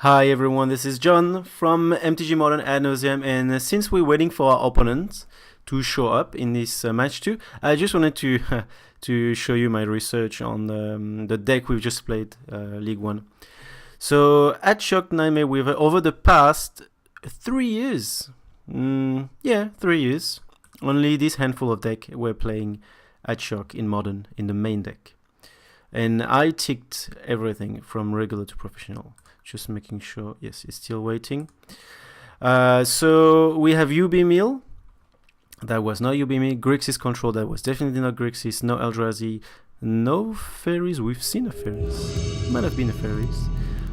Hi everyone, this is John from MTG Modern Ad Nauseam, and since we're waiting for our opponent to show up in this match 2, I just wanted to to show you my research on the deck we've just played, League 1. So at Shock Nightmare, we've over the past 3 years, 3 years, only this handful of deck we're playing at Shock in Modern in the main deck. And I ticked everything from regular to professional. Just making sure, yes, it's still waiting. So we have UB Mill. That was not UB Mill. Grixis Control. That was definitely not Grixis. No Eldrazi. No Fairies. We've seen a Fairies. Might have been a Fairies.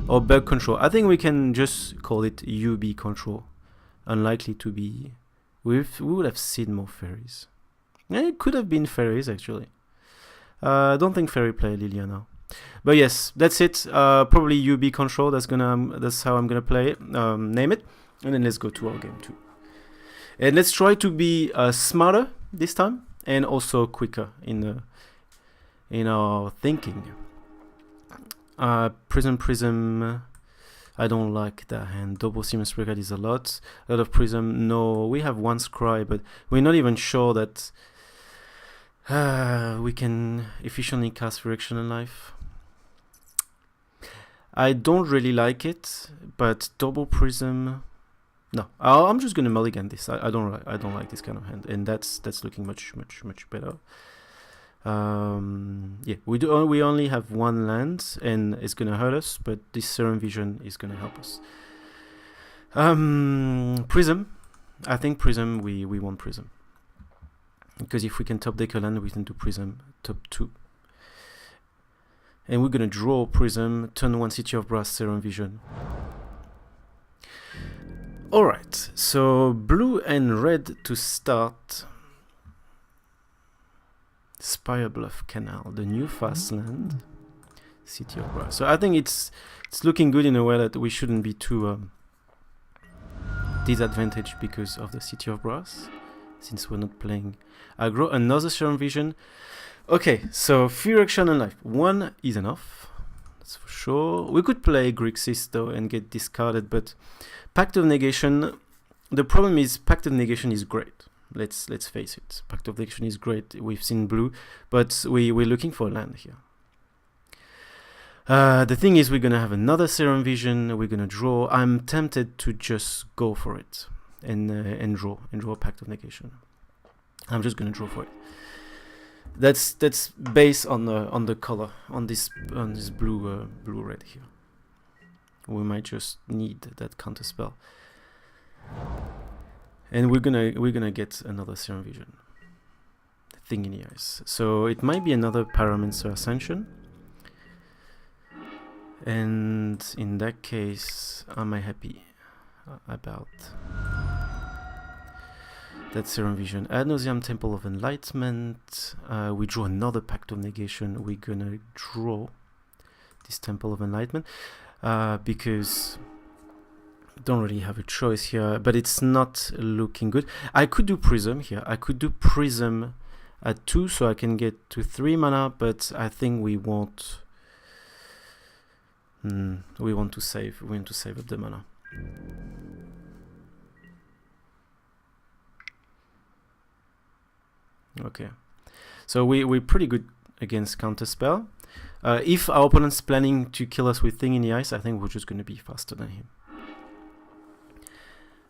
Or Bug Control. I think we can just call it UB Control. Unlikely to be. We would have seen more Fairies. It could have been Fairies actually. I don't think Fairy play Liliana. But yes, that's it. Probably UB Control. That's how I'm gonna play it. Name it, and then let's go to our game 2. And let's try to be smarter this time, and also quicker in our thinking. Prism. I don't like that hand. Double Seamless Brigade is a lot of Prism. No, we have one Scry, but we're not even sure that we can efficiently cast Reaction in Life. I don't really like it, but double Prism. No, I'm just gonna mulligan this. I don't like this kind of hand, and that's looking much better. Yeah, we only have one land, and it's gonna hurt us, but this Serum Vision is gonna help us. Prism. I think Prism. We want Prism because if we can top deck a land, we can do Prism top 2. And we're gonna draw Prism, turn 1 City of Brass, Serum Vision. Alright, so blue and red to start. Spire Bluff Canal, the new fast land, City of Brass. So I think it's looking good in a way that we shouldn't be too disadvantaged because of the City of Brass, since we're not playing Aggro. Another Serum Vision. Okay, so Free Action and Life. One is enough, that's for sure. We could play Grixis though and get discarded, but Pact of Negation. The problem is Pact of Negation is great. Let's face it. Pact of Negation is great. We've seen blue, but we're looking for a land here. The thing is, we're gonna have another Serum Vision. We're gonna draw. I'm tempted to just go for it and draw a Pact of Negation. I'm just gonna draw for it. That's based on the color on this blue red here. We might just need that counter spell, and we're gonna get another Serum Vision thing in the eyes. So it might be another Pyromancer Ascension, and in that case, am I happy about that Serum Vision? Ad Nauseam, Temple of Enlightenment. We draw another Pact of Negation. We're gonna draw this Temple of Enlightenment because don't really have a choice here, but it's not looking good. I could do Prism here. I could do Prism at 2 so I can get to 3 mana, but I think we want to save. We want to save up the mana. Okay, so we're pretty good against counterspell. If our opponent's planning to kill us with Thing in the Ice, I think we're just going to be faster than him.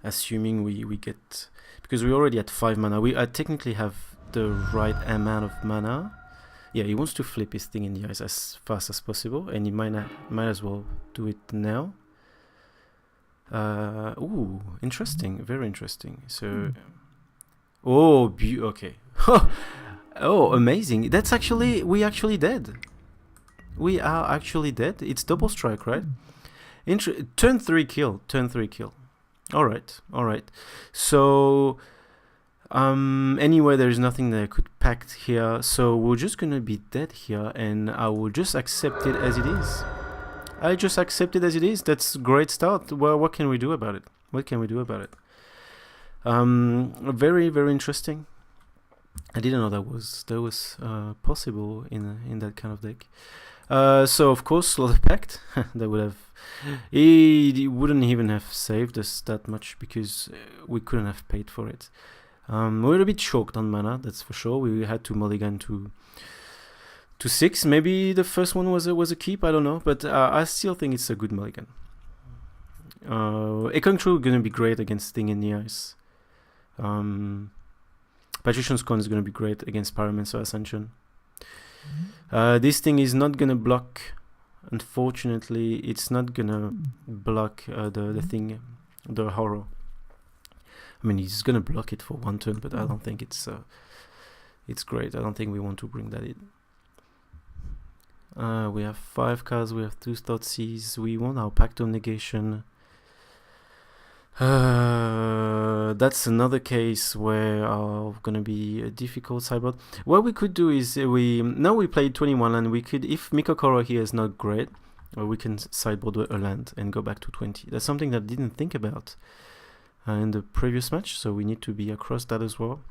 Assuming we get, because we're already at 5 mana, we technically have the right amount of mana. Yeah, he wants to flip his Thing in the Ice as fast as possible, and he might as well do it now. Ooh, interesting, very interesting. So, okay. Oh, amazing! That's actually we actually dead. We are actually dead. It's double strike, right? Turn 3 kill. Turn 3 kill. All right. So, anyway, there's nothing that I could pact here. So we're just gonna be dead here, and I will just accept it as it is. I just accept it as it is. That's a great start. Well, what can we do about it? Very, very interesting. I didn't know that was possible in that kind of deck. So of course, Slaughter Pact that would have He wouldn't even have saved us that much because we couldn't have paid for it. We're a bit choked on mana, that's for sure. We had to mulligan to 6. Maybe the first one was a keep, I don't know, but I still think it's a good mulligan. Echoing True gonna be great against Thing in the Ice. Patrician's Con is gonna be great against Pyromancer Ascension. This thing is not gonna block. Unfortunately, it's not gonna block the thing, the horror. I mean, he's gonna block it for 1 turn, but I don't think it's great. I don't think we want to bring that in. We have 5 cards. We have 2 Thoughtseize. We want our Pact of Negation. That's another case where gonna be a difficult sideboard. What we could do is we played 21 and we could, if Mikokoro here is not great, we can sideboard a land and go back to 20. That's something that I didn't think about in the previous match, so we need to be across that as well.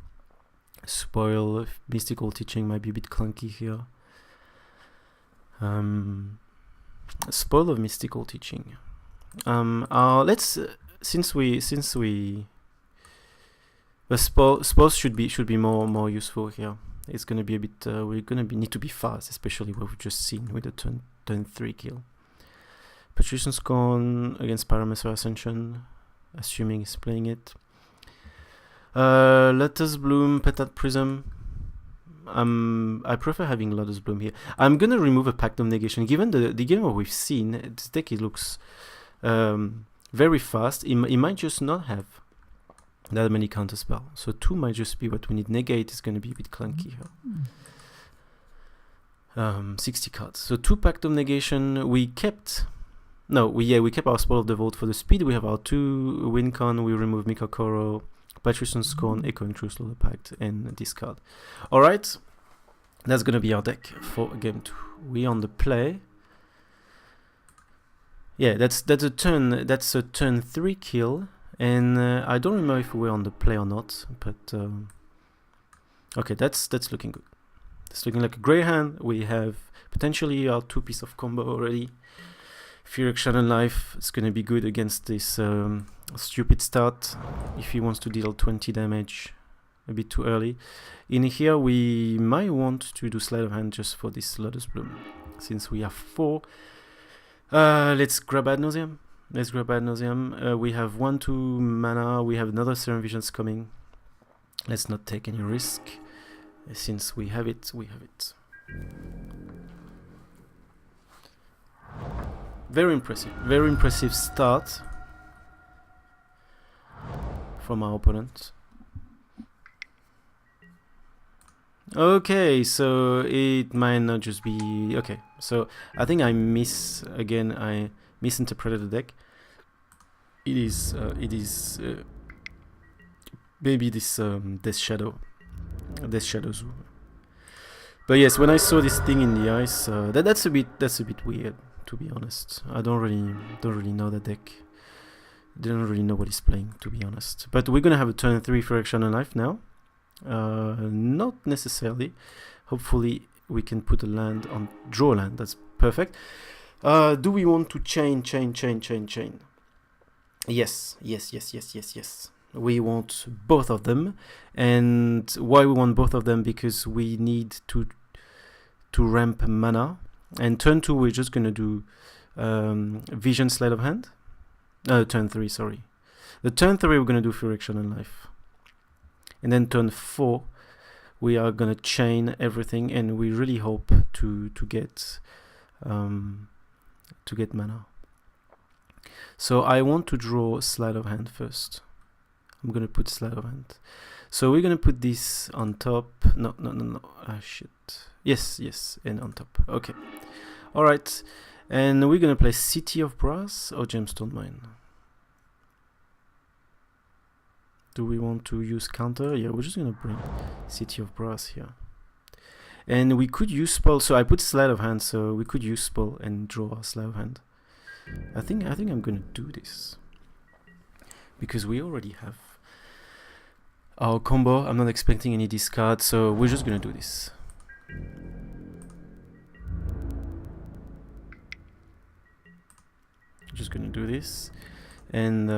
Spoil Mystical Teaching might be a bit clunky here. Spoil of Mystical Teaching. Let's since we the spoils should be more useful here. It's gonna be a bit we're gonna need to be fast, especially what we've just seen with the turn 3 kill. Patrician's Con against Pyromancer Ascension, assuming he's playing it. Lotus Bloom, Petard Prism. I prefer having Lotus Bloom here. I'm gonna remove a Pact of Negation. Given the game what we've seen, this deck it looks very fast. It might just not have that many counterspell. So 2 might just be what we need. Negate is gonna be a bit clunky here. 60 cards. So 2 Pact of Negation. We kept our Spoil of the Vault for the speed. We have our 2 Wincon. We remove Mikokoro, Patrician's Scorn, Echoing True, Slow the Pact, and discard. Alright, that's gonna be our deck for game 2. We on the play. Yeah, that's a turn 3 kill, and I don't remember if we were on the play or not, but okay, that's looking good. It's looking like a great hand. We have potentially our 2 piece of combo already. Phyrexian Shadow Life is gonna be good against this stupid start if he wants to deal 20 damage a bit too early. In here we might want to do Sleight of Hand just for this Lotus Bloom, since we have 4. Let's grab Ad Nauseam. We have 1-2 mana. We have another Serum Visions coming. Let's not take any risk. Since we have it, we have it. Very impressive start from our opponent. Okay, so it might not just be okay. So I think I misinterpreted the deck. It is maybe this Death Shadow Zoo. But yes, when I saw this thing in the ice, that's a bit weird, to be honest. I don't really know the deck. Didn't really know what he's playing, to be honest. But we're gonna have a turn 3 Phyrexian Life now. Not necessarily. Hopefully we can put a land on draw land. That's perfect. Do we want to chain? Yes. We want both of them. And why we want both of them? Because we need to ramp mana. And turn 2 we're just gonna do Vision Sleight of Hand. Turn 3, sorry. The turn 3 we're gonna do Phyrexian Life. And then turn 4 we are gonna chain everything, and we really hope to get mana. So I want to draw Sleight of Hand first. I'm gonna put Sleight of Hand. So we're gonna put this on top. No. Ah shit. Yes, and on top. Okay. Alright. And we're gonna play City of Brass or Gemstone Mine. Do we want to use counter? Yeah, we're just gonna bring City of Brass here. And we could use Spell, so I put Sleight of Hand, so we could use Spell and draw a Sleight of Hand. I think I'm gonna do this. Because we already have our combo. I'm not expecting any discard, so we're just gonna do this. just gonna do this and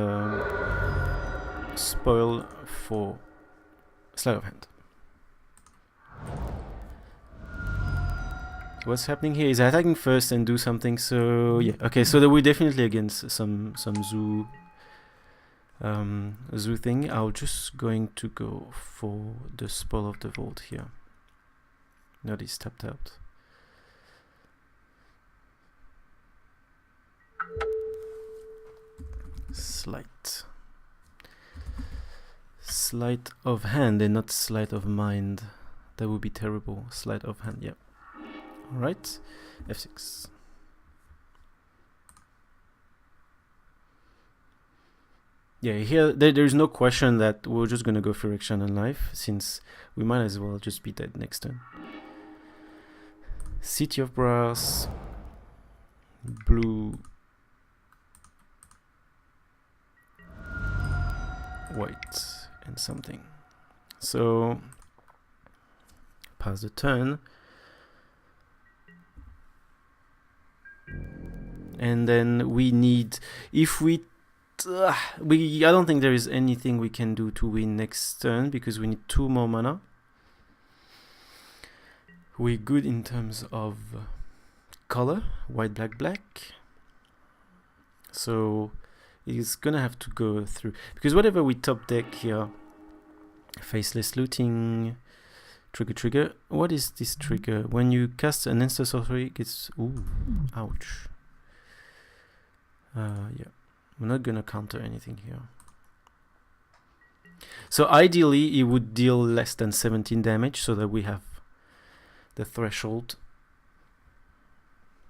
spoil for sleight of hand. So what's happening here is attacking first and do something. So yeah, okay. So we're definitely against some zoo thing. I'm just going to go for the spoil of the vault here. Not is tapped out. Sleight of hand and not sleight of mind. That would be terrible. Sleight of hand, yeah. Alright, f6. Yeah, here there's no question that we're just gonna go for action and life, since we might as well just be dead next turn. City of Brass, blue, white, and something. So pass the turn, and then we need, if I don't think there is anything we can do to win next turn, because we need 2 more mana. We're good in terms of color, white, black, black. So it's gonna have to go through, because whatever we top deck here, faceless looting, trigger. What is this trigger? When you cast an instant sorcery, it gets, ooh, ouch. Yeah, we're not gonna counter anything here. So ideally, it would deal less than 17 damage, so that we have the threshold,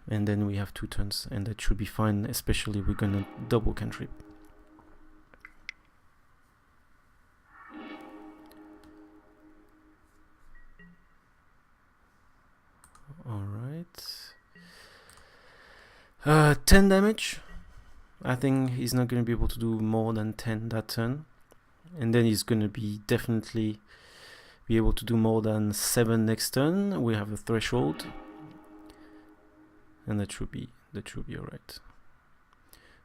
and then we have 2 turns, and that should be fine. Especially we're gonna double cantrip. All right, 10 damage. I think he's not gonna be able to do more than 10 that turn, and then he's gonna be definitely be able to do more than 7 next turn. We have a threshold, and that should be alright.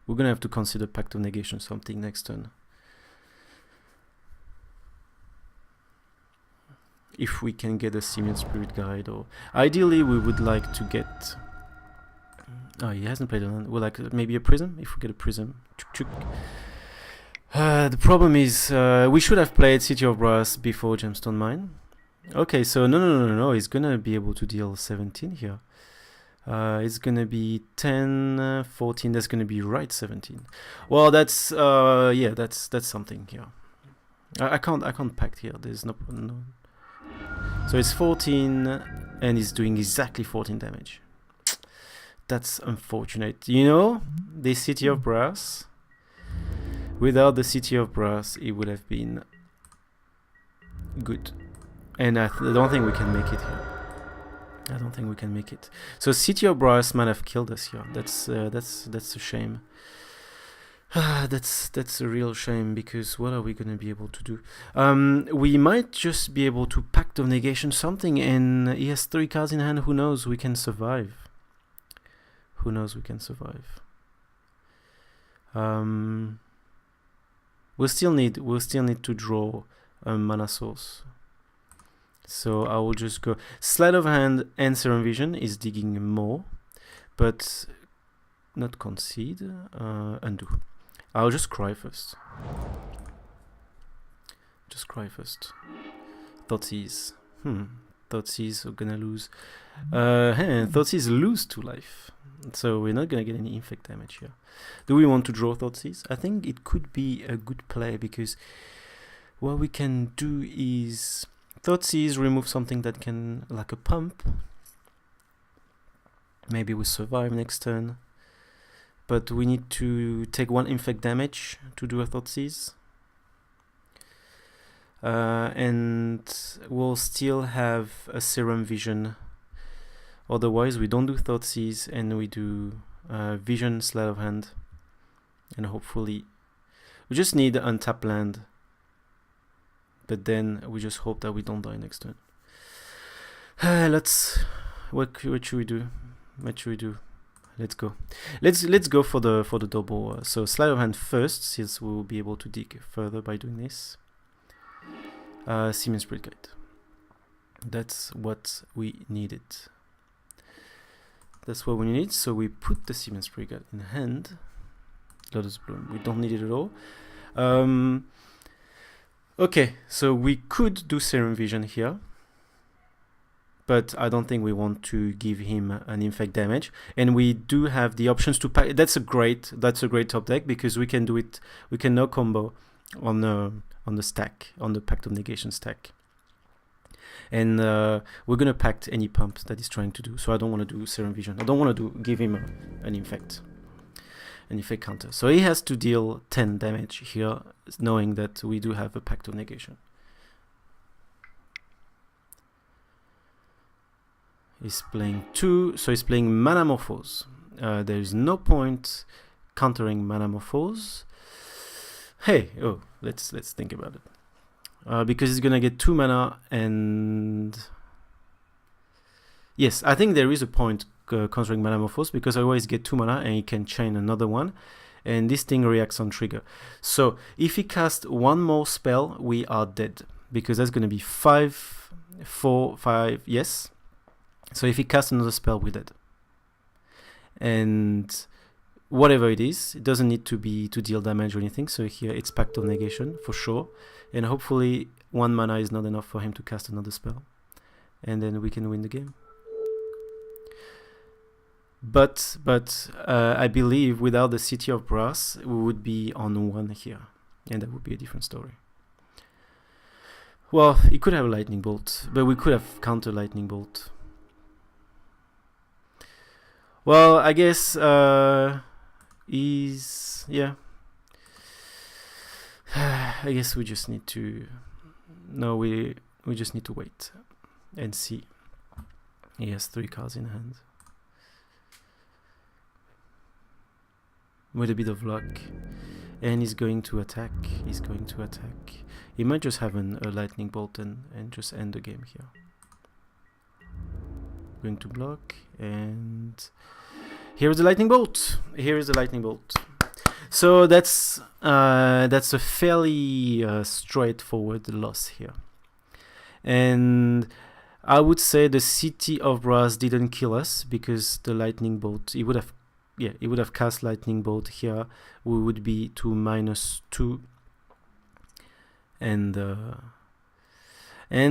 We're gonna have to consider Pact of Negation something next turn, if we can get a Simian Spirit Guide, or ideally we would like to get. Oh, he hasn't played on. Well, like maybe a Prism. If we get a Prism, the problem is we should have played City of Brass before Gemstone Mine. Okay, so no. He's gonna be able to deal 17 here. It's gonna be 10, 14. That's gonna be right 17. Well, that's yeah, that's something here. I can't pact here. There's no. So it's 14, and he's doing exactly 14 damage. That's unfortunate. You know, the City of Brass. Without the City of Brass, it would have been good. And I don't think we can make it here. I don't think we can make it. So City of Brass might have killed us here. That's a shame. That's a real shame, because what are we gonna be able to do? We might just be able to Pact of Negation something, and he has 3 cards in hand. Who knows? We can survive. Who knows? We can survive. We'll still need to draw a mana source. So I will just go Sleight of Hand and Serum Vision is digging more, but not concede. Undo. I'll just cry first. Just cry first. Thoughtseize. Thoughtseize are gonna lose. Thoughtseize lose 2 life. So we're not gonna get any infect damage here. Do we want to draw Thoughtseize? I think it could be a good play, because what we can do is Thoughtseize, remove something that can, like a pump. Maybe we survive next turn, but we need to take 1 infect damage to do a Thoughtseize. And we'll still have a Serum Vision. Otherwise, we don't do Thoughtseize, and we do Vision, Sleight of Hand, and hopefully we just need untap land. But then we just hope that we don't die next turn. Let's. What should we do? What should we do? let's go. Let's go for the double. So sleight of hand first, since we will be able to dig further by doing this. Siemens Spread Guide. That's what we needed. That's what we need. So we put the Siemens Spread Guide in hand. Lotus Bloom. We don't need it at all. Okay, so we could do Serum Vision here, but I don't think we want to give him an infect damage. And we do have the options to pack. That's a great top deck, because we can do it. We can now combo on the stack, on the Pact of Negation stack. And we're gonna pact any pump that he's trying to do. So I don't want to do Serum Vision. I don't want to give him an infect counter. So he has to deal 10 damage here, knowing that we do have a Pact of Negation. He's playing 2, so he's playing Manamorphose. There's no point countering Manamorphose. Hey, let's think about it. Because he's gonna get 2 mana, and yes, I think there is a point countering Manamorphose, because I always get 2 mana and he can chain another one, and this thing reacts on trigger. So if he casts one more spell, we are dead, because that's gonna be 5, 4, 5. Yes. So if he casts another spell, we're dead. And whatever it is, it doesn't need to be to deal damage or anything. So here it's Pact of Negation for sure, and hopefully 1 mana is not enough for him to cast another spell, and then we can win the game. But I believe without the City of Brass, we would be on 1 here, and that would be a different story. Well, he could have a Lightning Bolt, but we could have counter Lightning Bolt. Well, I guess yeah. I guess we just need to. No, we just need to wait and see. He has 3 cards in hand. With a bit of luck, and he's going to attack. He might just have a Lightning Bolt and just end the game here. Going to block, and here is the Lightning Bolt. So that's a fairly straightforward loss here, and I would say the City of Brass didn't kill us, because the Lightning Bolt, he would have cast Lightning Bolt here. We would be to -2, and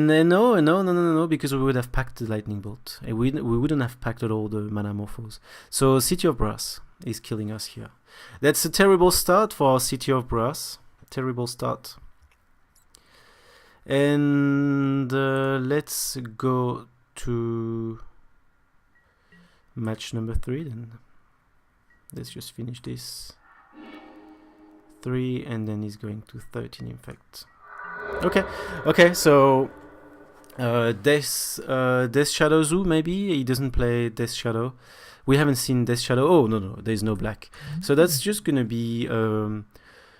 then no, because we would have packed the Lightning Bolt, and we wouldn't have packed all the Manamorphose. So City of Brass is killing us here. That's a terrible start for our City of Brass. Terrible start. And let's go to match number 3 then. Let's just finish this. 3, and then he's going to 13 in fact. Okay, so Death Shadow Zoo, maybe? He doesn't play Death Shadow. We haven't seen Death Shadow. Oh, no, there's no black. So that's just gonna be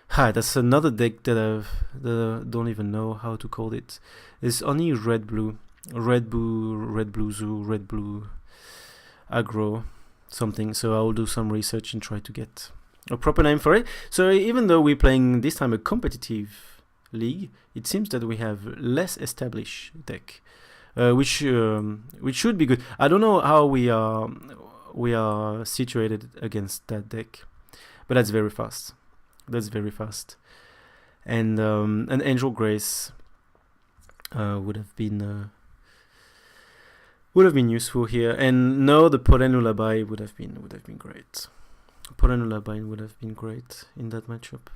that's another deck that I don't even know how to call it. It's only red blue zoo, red blue aggro something. So I'll do some research and try to get a proper name for it. So even though we're playing this time a competitive league, it seems that we have less established deck, which should be good. I don't know how we are situated against that deck, but that's very fast. And an Angel Grace would have been useful here. And no, the Pollen Lullaby would have been great. Pollen Lullaby would have been great in that matchup.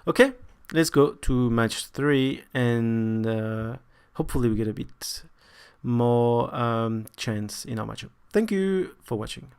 Okay, let's go to match 3, and hopefully we get a bit more chance in our matchup. Thank you for watching.